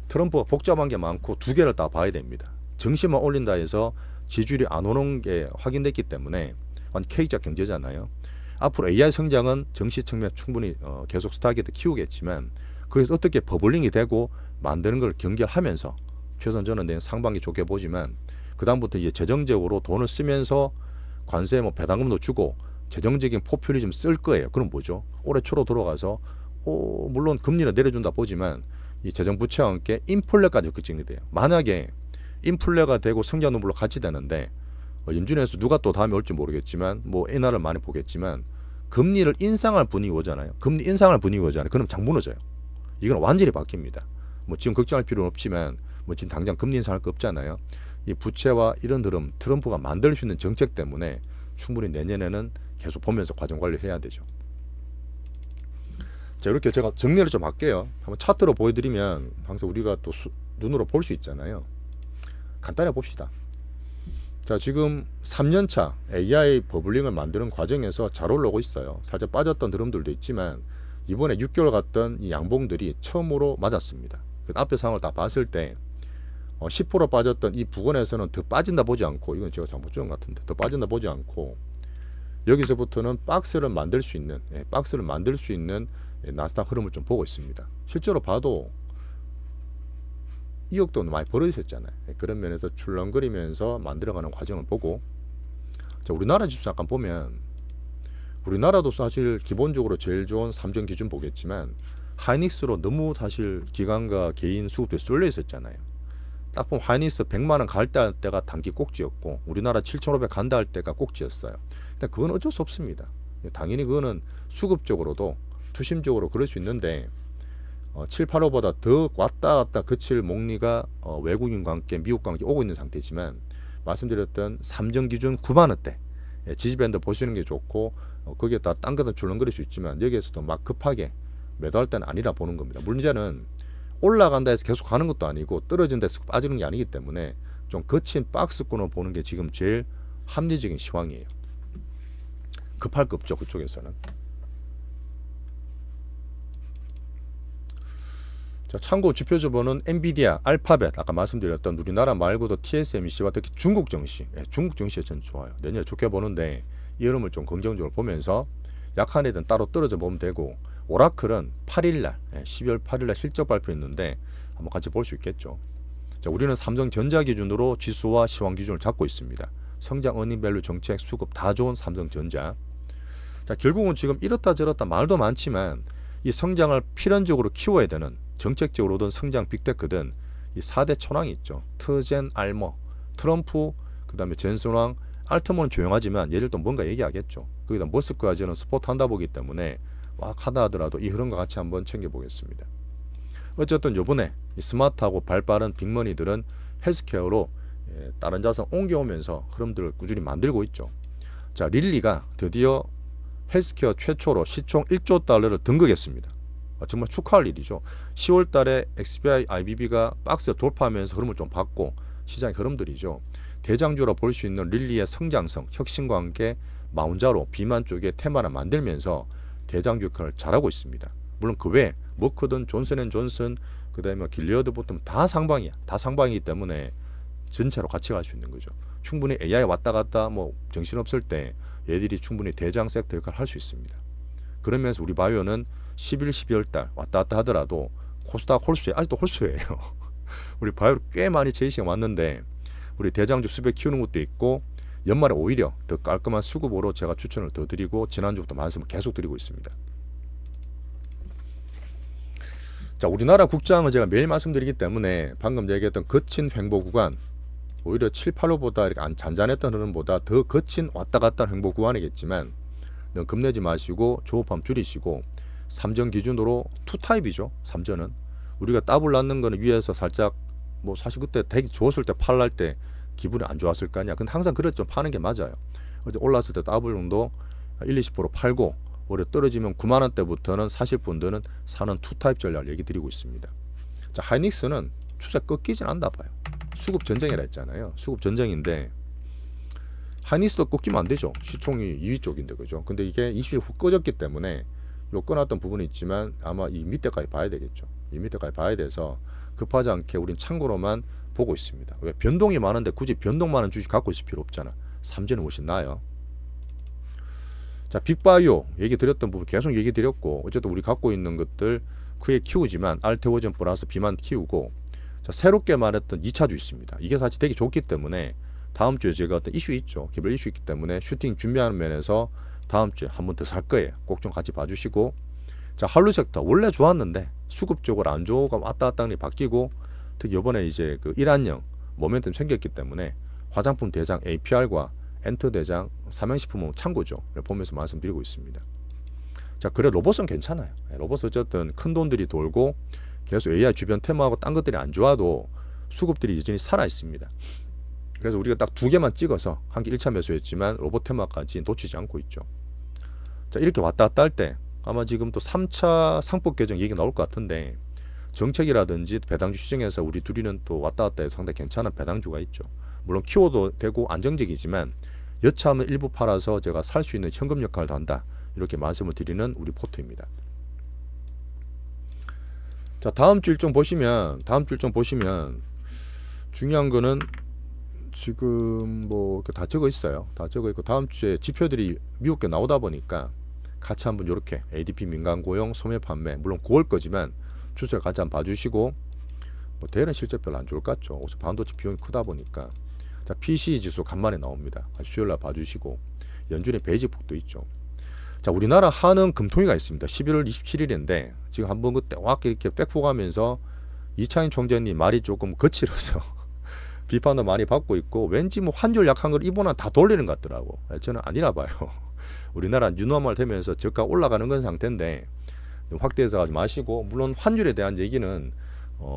[SPEAKER 1] 트럼프가 복잡한 게 많고 두 개를 다 봐야 됩니다. 정시만 올린다 해서 지지율이 안 오는 게 확인됐기 때문에 K자 경제잖아요. 앞으로 AI 성장은 정시 측면 충분히 계속 스타게이트 키우겠지만 거기서 어떻게 버블링이 되고 만드는 걸 경계하면서 최소한 저는 내년 상반기 좋게 보지만 그 다음부터 이제 재정적으로 돈을 쓰면서 관세 뭐 배당금도 주고 재정적인 포퓰리즘 쓸 거예요. 그럼 뭐죠? 올해 초로 들어가서 물론 금리를 내려준다 보지만 이 재정 부채와 함께 인플레까지 걱정이 돼요. 만약에 인플레가 되고 성장 눈물로 같이 되는데 연준에서 누가 또 다음에 올지 모르겠지만 뭐 엔화를 많이 보겠지만 금리를 인상할 분위기 오잖아요. 금리 인상할 분위기 오잖아요. 그럼 장 무너져요. 이건 완전히 바뀝니다. 뭐 지금 걱정할 필요는 없지만 뭐 지금 당장 금리 인상할 거 없잖아요. 이 부채와 이런 흐름 트럼프가 만들 수 있는 정책 때문에 충분히 내년에는 계속 보면서 과정 관리를 해야 되죠. 자, 이렇게 제가 정리를 좀 할게요. 한번 차트로 보여드리면 항상 우리가 또 눈으로 볼 수 있잖아요. 간단히 봅시다. 자, 지금 3년차 AI 버블링을 만드는 과정에서 잘 올라오고 있어요. 살짝 빠졌던 흐름들도 있지만 이번에 6개월 갔던 이 양봉들이 처음으로 맞았습니다. 그 앞에 상황을 다 봤을 때 10% 빠졌던 이 부근에서는 더 빠진다 보지 않고, 이건 제가 잘못 적은 것 같은데, 더 빠진다 보지 않고 여기서부터는 박스를 만들 수 있는 나스닥 흐름을 좀 보고 있습니다. 실제로 봐도 2억 돈 많이 벌어졌잖아요. 그런 면에서 출렁거리면서 만들어가는 과정을 보고, 자, 우리나라 지수 잠깐 보면 우리나라도 사실 기본적으로 제일 좋은 삼정 기준 보겠지만 하이닉스로 너무 사실 기관과 개인 수급들이 쏠려 있었잖아요. 딱 보면 하이닉스 100만원 갈 때가 단기 꼭지였고 우리나라 7,500 간다 할 때가 꼭지였어요. 근데 그건 어쩔 수 없습니다. 당연히 그거는 수급적으로도 투심적으로 그럴 수 있는데 7, 8호보다 더 왔다 갔다 그칠 목리가 외국인과 함께 미국과 함께 오고 있는 상태지만, 말씀드렸던 삼정 기준 9만원대 지지밴드 보시는 게 좋고, 거기에 다 딴 거는 줄렁거릴 수 있지만 여기에서도 막 급하게 매도할 때는 아니라 보는 겁니다. 문제는 올라간다 해서 계속 가는 것도 아니고 떨어진다 해서 빠지는 게 아니기 때문에 좀 거친 박스권을 보는 게 지금 제일 합리적인 시황이에요. 급할 거 없죠, 그쪽에서는. 자, 참고 지표적으로는 엔비디아, 알파벳, 아까 말씀드렸던 우리나라 말고도 TSMC와 특히 중국 증시, 중국 증시에 전 좋아요. 내년에 좋게 보는데 이 흐름을 좀 긍정적으로 보면서 약한 애들은 따로 떨어져 보면 되고, 오라클은 8일날 12월 8일날 실적 발표했는데 한번 같이 볼 수 있겠죠. 자, 우리는 삼성전자 기준으로 지수와 시황 기준을 잡고 있습니다. 성장, 어닝밸류, 정책, 수급 다 좋은 삼성전자. 자, 결국은 지금 이렇다 저렇다 말도 많지만 이 성장을 필연적으로 키워야 되는, 정책적으로든 성장 빅테크든 이 4대 천왕이 있죠. 트젠, 알머, 트럼프, 그 다음에 젠슨왕. 알트몬은 조용하지만 얘들도 뭔가 얘기하겠죠. 거기다 머스크까지는 스포트 한다 보기 때문에 막 하다 하더라도 이 흐름과 같이 한번 챙겨보겠습니다. 어쨌든 요번에 이 스마트하고 발빠른 빅머니들은 헬스케어로 다른 자산 옮겨오면서 흐름들을 꾸준히 만들고 있죠. 자, 릴리가 드디어 헬스케어 최초로 시총 1조 달러를 등극했습니다. 정말 축하할 일이죠. 10월 달에 XBI, IBB가 박스 돌파하면서 흐름을 좀 봤고, 시장의 흐름들이죠. 대장주로 볼 수 있는 릴리의 성장성, 혁신과 함께 마운자로 비만 쪽에 테마를 만들면서 대장주 역할을 잘하고 있습니다. 물론 그 외에 머크든 존슨앤존슨, 그 다음에 길리어드부터 다 상방이야. 다 상방이기 때문에 전체로 같이 갈 수 있는 거죠. 충분히 AI 왔다 갔다 뭐 정신없을 때 얘들이 충분히 대장 섹터 역할을 할 수 있습니다. 그러면서 우리 바이오는 11, 12월 달 왔다 갔다 하더라도 코스닥 홀수에 아직도 홀수예요. 우리 바이오로 꽤 많이 제시가 왔는데 우리 대장주 수백 키우는 것도 있고, 연말에 오히려 더 깔끔한 수급으로 제가 추천을 더 드리고 지난주부터 말씀을 계속 드리고 있습니다. 자, 우리나라 국장은 제가 매일 말씀드리기 때문에 방금 얘기했던 거친 횡보 구간, 오히려 7, 8호보다 이렇게 잔잔했던 흐름보다 더 거친 왔다 갔다 횡보 구간이겠지만 너무 겁내지 마시고 조업함 줄이시고, 삼전 기준으로 투타입이죠. 삼전은 우리가 더블 낳는 거는 위에서 살짝 뭐 사실 그때 되게 좋았을 때 팔랄 때 기분이 안 좋았을 거 아니야. 근데 항상 그래 좀 파는 게 맞아요. 어제 올랐을 때 더블 정도 1, 20% 팔고 오히려 떨어지면 9만원대부터는 사실 분들은 사는 투타입 전략을 얘기 드리고 있습니다. 자, 하이닉스는 추세 꺾이진 않나 봐요. 수급 전쟁이라 했잖아요. 수급 전쟁인데 하이닉스도 꺾이면 안 되죠. 시총이 2위 쪽인데, 그죠? 근데 이게 20일 후 꺼졌기 때문에 요 끊었던 부분이 있지만 아마 이 밑에까지 봐야 되겠죠. 이 밑에까지 봐야 돼서 급하지 않게 우린 참고로만 보고 있습니다. 왜? 변동이 많은데 굳이 변동 많은 주식 갖고 있을 필요 없잖아. 삼전은 훨씬 나아요. 자, 빅바이오 얘기 드렸던 부분 계속 얘기 드렸고, 어쨌든 우리 갖고 있는 것들 크게 키우지만 알테오전 플러스 비만 키우고, 자, 새롭게 말했던 2차주 있습니다. 이게 사실 되게 좋기 때문에 다음 주에 제가 어떤 이슈 있죠. 개별 이슈 있기 때문에 슈팅 준비하는 면에서 다음 주에 한 번 더 살 거예요. 꼭 좀 같이 봐주시고, 자, 한류 섹터 원래 좋았는데 수급적으로 안 좋아가 왔다 갔다 바뀌고, 특히 이번에 이제 그 일환형 모멘텀 생겼기 때문에 화장품 대장 APR과 엔터 대장 삼양식품은 참고죠. 보면서 말씀드리고 있습니다. 자, 그래 로봇은 괜찮아요. 로봇은 어쨌든 큰 돈들이 돌고 계속 AI 주변 테마하고 딴 것들이 안 좋아도 수급들이 여전히 살아 있습니다. 그래서 우리가 딱 두 개만 찍어서 한 개 1차 매수했지만 로봇 테마까지 놓치지 않고 있죠. 자, 이렇게 왔다 갔다 할 때 아마 지금 또 3차 상법 개정 얘기 나올 것 같은데 정책이라든지 배당주 시장에서 우리 둘이는 또 왔다 갔다 해서 상당히 괜찮은 배당주가 있죠. 물론 키워도 되고 안정적이지만 여차하면 일부 팔아서 제가 살 수 있는 현금 역할도 한다. 이렇게 말씀을 드리는 우리 포트입니다. 자, 다음 주 일정 보시면 중요한 거는 지금 뭐 다 적어 있어요. 다 적어 있고 다음 주에 지표들이 미국게 나오다 보니까 같이 한번 이렇게 ADP 민간 고용, 소매 판매 물론 9월 거지만 추세 같이 한번 봐주시고 뭐 대일은 실적 별로 안 좋을 것 같죠. 어차피 반도체 비용이 크다 보니까 자 PCE 지수 간만에 나옵니다. 수요일날 봐주시고 연준의 베이직북도 있죠. 자 우리나라 한은 금통위가 있습니다. 11월 27일인데 지금 한번 그때 확 이렇게 백포가면서 이창인 총재님 말이 조금 거칠어서 비판도 많이 받고 있고 왠지 뭐 환율 약한 걸 이번엔 다 돌리는 것 같더라고. 저는 아니라 봐요. 우리나라 뉴노멀 되면서 저가 올라가는 건 상태인데 확대해서 가지 마시고 물론 환율에 대한 얘기는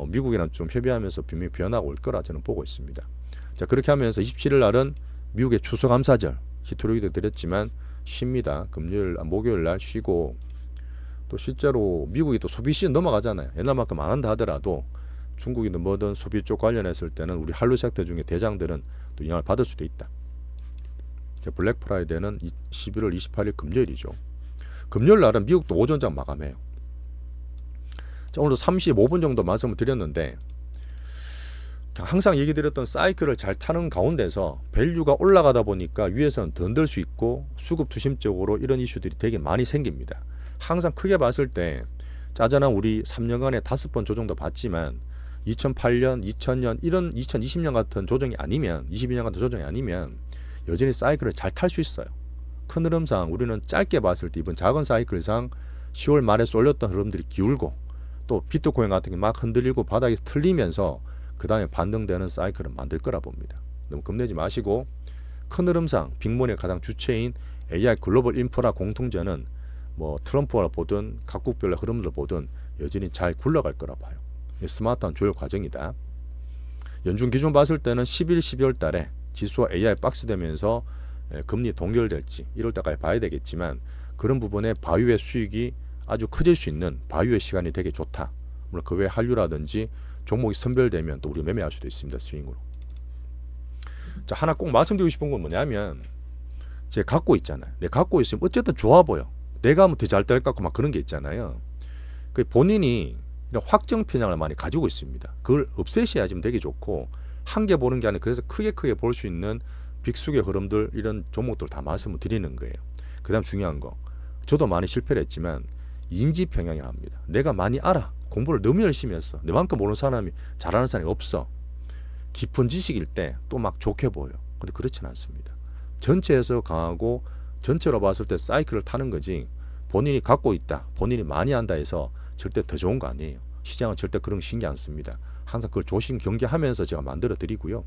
[SPEAKER 1] 미국이랑 좀 협의하면서 분명히 변화가 올 거라 저는 보고 있습니다. 자 그렇게 하면서 27일 날은 미국의 추수감사절 히토리도 드렸지만 쉽니다. 목요일 날 쉬고 또 실제로 미국이 또 소비 시즌 넘어가잖아요. 옛날만큼 안 한다 하더라도 중국이든 뭐든 소비 쪽 관련했을 때는 우리 한류 섹터 중에 대장들은 또 영향을 받을 수도 있다. 블랙 프라이데이는 11월 28일 금요일이죠. 금요일 날은 미국도 오전장 마감해요. 자, 오늘도 35분 정도 말씀을 드렸는데 항상 얘기 드렸던 사이클을 잘 타는 가운데서 밸류가 올라가다 보니까 위에서는 더 흔들 수 있고 수급 투심적으로 이런 이슈들이 되게 많이 생깁니다. 항상 크게 봤을 때 짜잔한 우리 3년간에 5번 조정도 봤지만 2008년, 2000년 이런 2020년 같은 조정이 아니면 22년 같은 조정이 아니면 여전히 사이클을 잘 탈 수 있어요. 큰 흐름상 우리는 짧게 봤을 때 이번 작은 사이클상 10월 말에 쏠렸던 흐름들이 기울고 또 비트코인 같은 게 막 흔들리고 바닥에서 틀리면서 그 다음에 반등되는 사이클을 만들 거라 봅니다. 너무 겁내지 마시고 큰 흐름상 빅몬의 가장 주체인 AI 글로벌 인프라 공통제는 뭐 트럼프를 보든 각국별의 흐름을 보든 여전히 잘 굴러갈 거라 봐요. 스마트한 조율 과정이다. 연준 기준 봤을 때는 11, 12월 달에 지수와 AI 박스 되면서 금리 동결될지 이럴 때까지 봐야 되겠지만 그런 부분에 바이오의 수익이 아주 커질 수 있는 바이오의 시간이 되게 좋다. 물론 그 외에 한류라든지 종목이 선별되면 또 우리가 매매할 수도 있습니다. 스윙으로. 자 하나 꼭 말씀드리고 싶은 건 뭐냐면 제가 갖고 있잖아요. 내가 갖고 있으면 어쨌든 좋아 보여. 내가 하면 더 잘 될 것 같고 막 그런 게 있잖아요. 그 본인이 이런 확정 편향을 많이 가지고 있습니다. 그걸 없애셔야지 되게 좋고 한 개 보는 게 아니라 그래서 크게 볼 수 있는 빅수의 흐름들 이런 종목들 다 말씀을 드리는 거예요. 그 다음 중요한 거 저도 많이 실패를 했지만 인지 평양이라 합니다. 내가 많이 알아. 공부를 너무 열심히 했어. 내만큼 모르는 사람이 잘하는 사람이 없어. 깊은 지식일 때 또 막 좋게 보여. 근데 그렇지는 않습니다. 전체에서 강하고 전체로 봤을 때 사이클을 타는 거지 본인이 갖고 있다. 본인이 많이 한다 해서 절대 더 좋은 거 아니에요. 시장은 절대 그런 거 신경 안 씁니다. 항상 그걸 조심 경계하면서 제가 만들어 드리고요.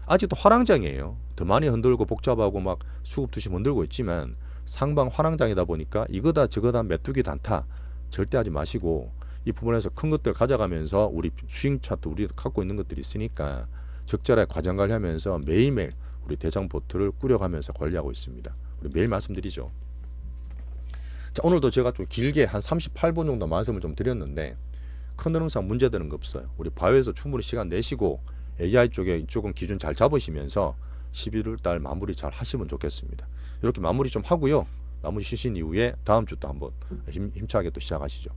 [SPEAKER 1] 아직도 화랑장이에요. 더 많이 흔들고 복잡하고 막 수급 투심 흔들고 있지만 상방 화랑장이다 보니까 이거다 저거다 메뚜기 단타 절대 하지 마시고 이 부분에서 큰 것들 가져가면서 우리 스윙 차트 우리가 갖고 있는 것들이 있으니까 적절하게 과정 관리하면서 매일매일 우리 대장 보트를 꾸려가면서 관리하고 있습니다. 우리 매일 말씀드리죠. 자, 오늘도 제가 좀 길게 한 38분 정도 말씀을 좀 드렸는데 큰 흐름상 문제되는 거 없어요. 우리 바이오에서 충분히 시간 내시고 AI 쪽에 이쪽은 기준 잘 잡으시면서 11월 달 마무리 잘 하시면 좋겠습니다. 이렇게 마무리 좀 하고요. 나머지 쉬신 이후에 다음 주 또 한번 힘차게 또 시작하시죠.